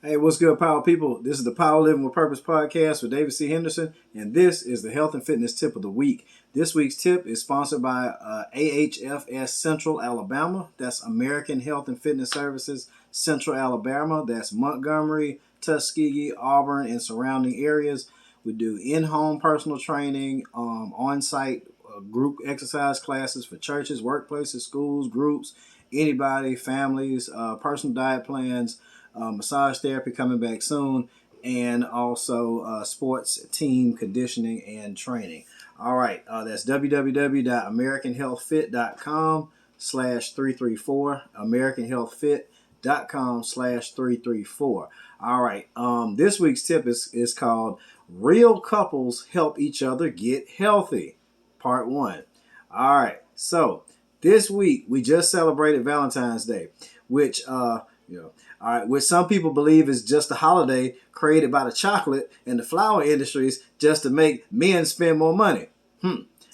Hey, what's good, Power People? This is the Power Living with Purpose podcast with David C. Henderson, and this is the Health and Fitness Tip of the Week. This week's tip is sponsored by AHFS Central Alabama. That's American Health and Fitness Services Central Alabama. That's Montgomery, Tuskegee, Auburn, and surrounding areas. We do in-home personal training, on-site group exercise classes for churches, workplaces, schools, groups, anybody, families, personal diet plans, massage therapy coming back soon, and also sports team conditioning and training. All right, that's www.americanhealthfit.com/334, americanhealthfit.com/334. All right, this week's tip is called Real Couples Help Each Other Get Healthy, Part 1. All right, so this week we just celebrated Valentine's Day, which which some people believe is just a holiday created by the chocolate and the flower industries just to make men spend more money.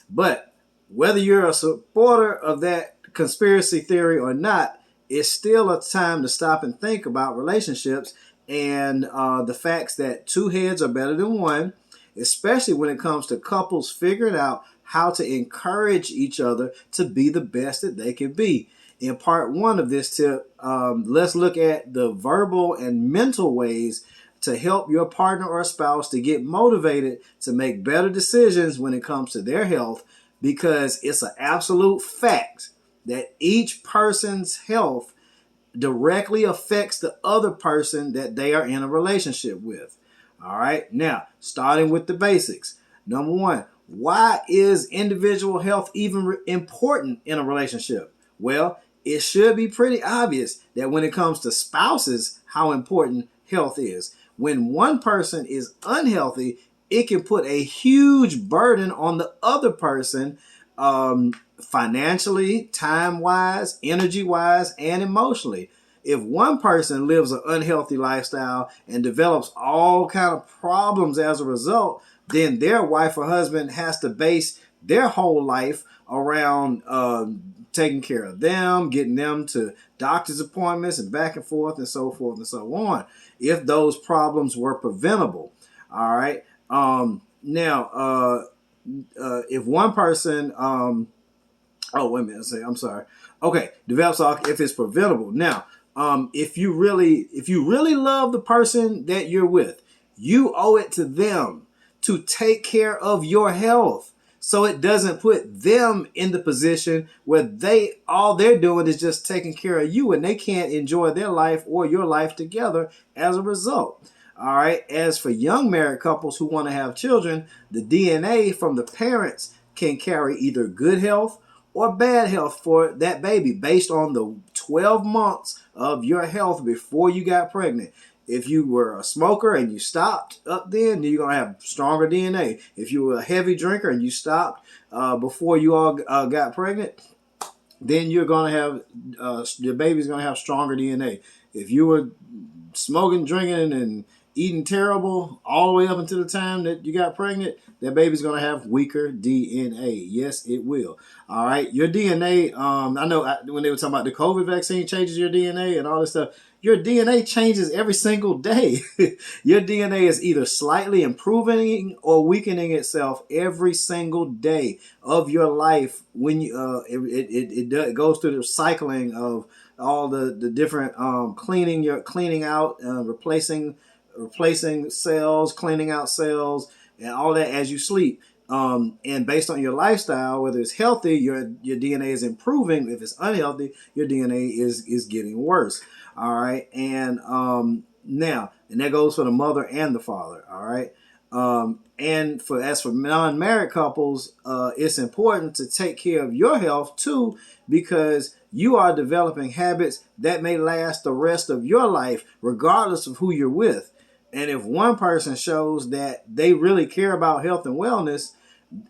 But whether you're a supporter of that conspiracy theory or not, it's still a time to stop and think about relationships and the facts that two heads are better than one, especially when it comes to couples figuring out how to encourage each other to be the best that they can be. In part 1 of this tip, let's look at the verbal and mental ways to help your partner or spouse to get motivated to make better decisions when it comes to their health, because it's an absolute fact that each person's health directly affects the other person that they are in a relationship with. All right, now starting with the basics. Number 1, why is individual health even important in a relationship? Well, it should be pretty obvious that when it comes to spouses, how important health is. When one person is unhealthy, it can put a huge burden on the other person, financially, time-wise, energy-wise, and emotionally. If one person lives an unhealthy lifestyle and develops all kind of problems as a result, then their wife or husband has to base their whole life around taking care of them, getting them to doctor's appointments and back and forth and so forth and so on, if those problems were preventable. All right. If one person, I'm sorry. Okay. Develops if it's preventable. Now, if you really love the person that you're with, you owe it to them to take care of your health, so it doesn't put them in the position where all they're doing is just taking care of you and they can't enjoy their life or your life together as a result. All right. As for young married couples who want to have children, the DNA from the parents can carry either good health or bad health for that baby based on the 12 months of your health before you got pregnant. If you were a smoker and you stopped up then you're going to have stronger DNA. If you were a heavy drinker and you stopped before you all got pregnant, then you're going to have, your baby's going to have stronger DNA. If you were smoking, drinking, and eating terrible all the way up until the time that you got pregnant, that baby's going to have weaker DNA. Yes, it will. All right. Your DNA, I know when they were talking about the COVID vaccine changes your DNA and all this stuff, your DNA changes every single day. Your DNA is either slightly improving or weakening itself every single day of your life. When you, it goes through the cycling of all the different cleaning out, replacing cells, cleaning out cells, and all that as you sleep. And based on your lifestyle, whether it's healthy, your DNA is improving. If it's unhealthy, your DNA is getting worse. All right. And that goes for the mother and the father. All right. And as for non-married couples, it's important to take care of your health too, because you are developing habits that may last the rest of your life, regardless of who you're with. And if one person shows that they really care about health and wellness,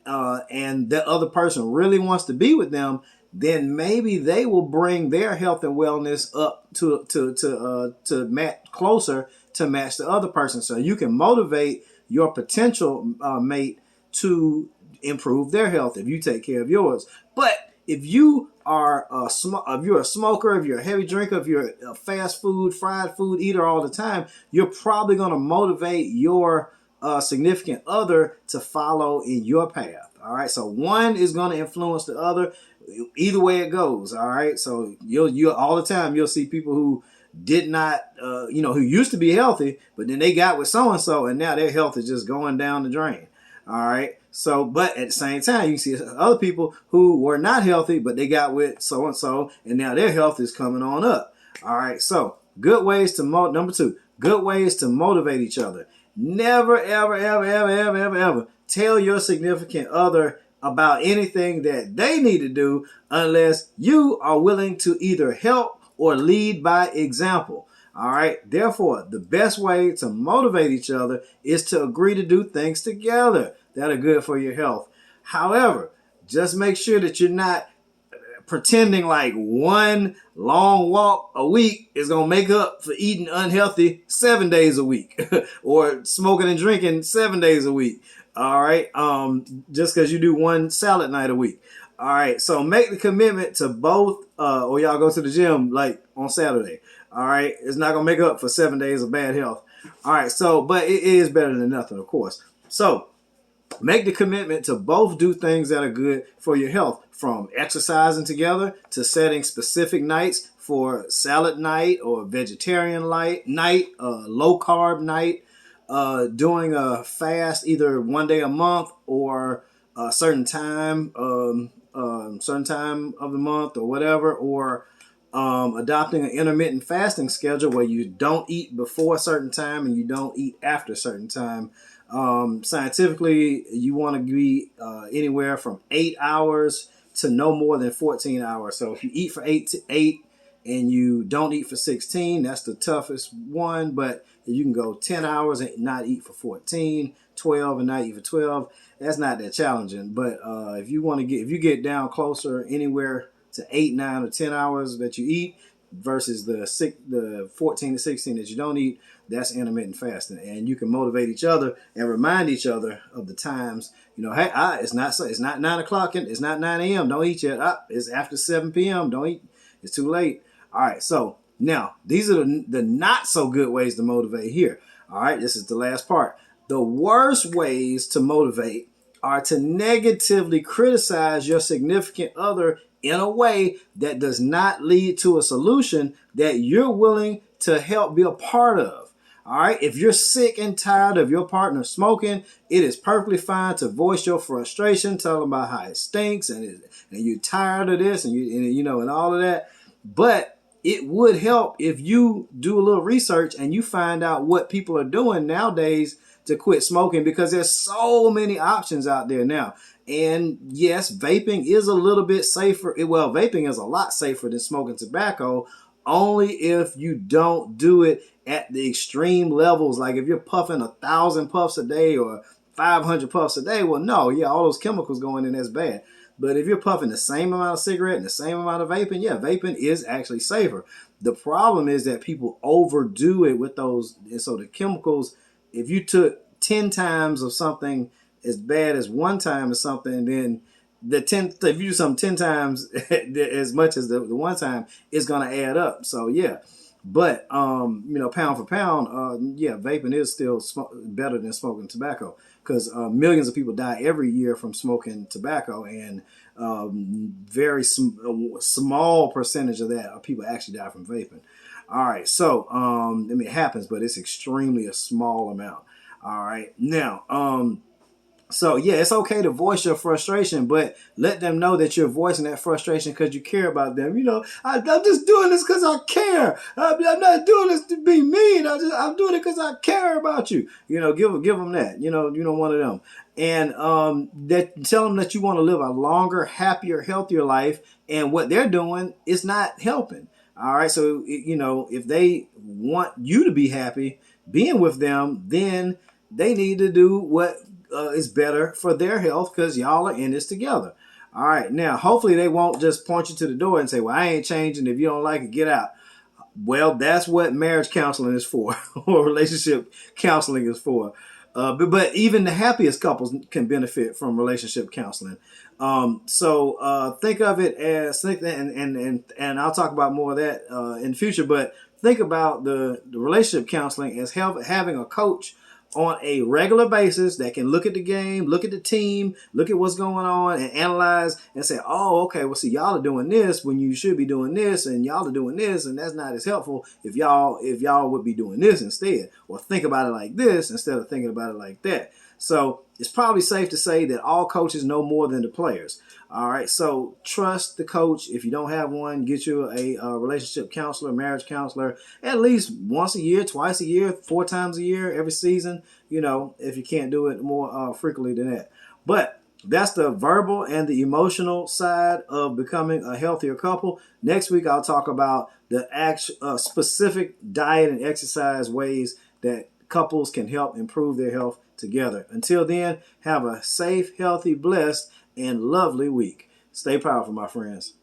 and the other person really wants to be with them, then maybe they will bring their health and wellness up to match closer to match the other person. So you can motivate your potential mate to improve their health if you take care of yours. But if you are if you're a smoker, if you're a heavy drinker, if you're a fast food, fried food eater all the time, you're probably going to motivate your significant other to follow in your path. All right, so one is going to influence the other, either way it goes. All right, so you'll all the time you'll see people who did not, who used to be healthy, but then they got with so and so, and now their health is just going down the drain. All right. So, but at the same time, you can see other people who were not healthy, but they got with so and so, and now their health is coming on up. All right. So, good ways to number 2, good ways to motivate each other. Never, ever, ever, ever, ever, ever, ever tell your significant other about anything that they need to do unless you are willing to either help or lead by example. All right. Therefore, the best way to motivate each other is to agree to do things together that are good for your health. However, just make sure that you're not pretending like one long walk a week is going to make up for eating unhealthy 7 days a week or smoking and drinking 7 days a week. All right. Just because you do one salad night a week. All right. So make the commitment to both, or y'all go to the gym like on Saturday. All right. It's not going to make up for 7 days of bad health. All right. So, but it is better than nothing, of course. So make the commitment to both do things that are good for your health, from exercising together to setting specific nights for salad night or vegetarian night, low carb night, doing a fast either one day a month or a certain time of the month or whatever, or adopting an intermittent fasting schedule where you don't eat before a certain time and you don't eat after a certain time. Scientifically, you want to be anywhere from 8 hours to no more than 14 hours. So if you eat for 8 and you don't eat for 16, that's the toughest one. But if you can go 10 hours and not eat for 14, 12 and not eat for 12, that's not that challenging. But if you get down closer anywhere to 8, 9, or 10 hours that you eat versus the 14 to 16 that you don't eat, that's intermittent fasting. And you can motivate each other and remind each other of the times, hey, it's not 9 o'clock, it's not 9 a.m. Don't eat yet. It's after 7 p.m. Don't eat. It's too late. All right. So now these are the not so good ways to motivate here. All right. This is the last part. The worst ways to motivate are to negatively criticize your significant other in a way that does not lead to a solution that you're willing to help be a part of. All right. If you're sick and tired of your partner smoking, it is perfectly fine to voice your frustration, tell them about how it stinks and you're tired of this and all of that. But it would help if you do a little research and you find out what people are doing nowadays to quit smoking, because there's so many options out there now. And yes, vaping is a little bit safer. Well, vaping is a lot safer than smoking tobacco, only if you don't do it at the extreme levels. Like if you're puffing 1,000 puffs a day or 500 puffs a day, well, no, yeah, all those chemicals going in, that's bad. But if you're puffing the same amount of cigarette and the same amount of vaping, yeah, vaping is actually safer. The problem is that people overdo it with those. And so the chemicals, if you took 10 times of something as bad as one time of something, then if you do something 10 times as much as the one time, it's going to add up. So yeah, but pound for pound, yeah, vaping is still better than smoking tobacco, because millions of people die every year from smoking tobacco, and very small percentage of that are people actually die from vaping. All right, so it happens, but it's extremely a small amount. All right, now so yeah, it's okay to voice your frustration, but let them know that you're voicing that frustration because you care about them. I'm just doing this because I care. I'm not doing this to be mean. I'm doing it because I care about you. Give them that. One of them, and tell them that you want to live a longer, happier, healthier life, and what they're doing is not helping. All right, so if they want you to be happy being with them, then they need to do what is better for their health, because y'all are in this together. All right. Now, hopefully they won't just point you to the door and say, well, I ain't changing. If you don't like it, get out. Well, that's what marriage counseling is for, or relationship counseling is for. But even the happiest couples can benefit from relationship counseling. So think of it as, and I'll talk about more of that in the future. But think about the relationship counseling as having a coach on a regular basis that can look at the game, look at the team, look at what's going on, and analyze and say, oh, okay, well, see, y'all are doing this when you should be doing this, and y'all are doing this, and that's not as helpful if y'all would be doing this instead, or think about it like this instead of thinking about it like that. So it's probably safe to say that all coaches know more than the players. All right, so trust the coach. If you don't have one, get you a relationship counselor, marriage counselor, at least once a year, twice a year, 4 times a year, every season. If you can't do it more frequently than that. But that's the verbal and the emotional side of becoming a healthier couple. Next week, I'll talk about the specific diet and exercise ways that couples can help improve their health together. Until then, have a safe, healthy, blessed, and lovely week. Stay powerful, my friends.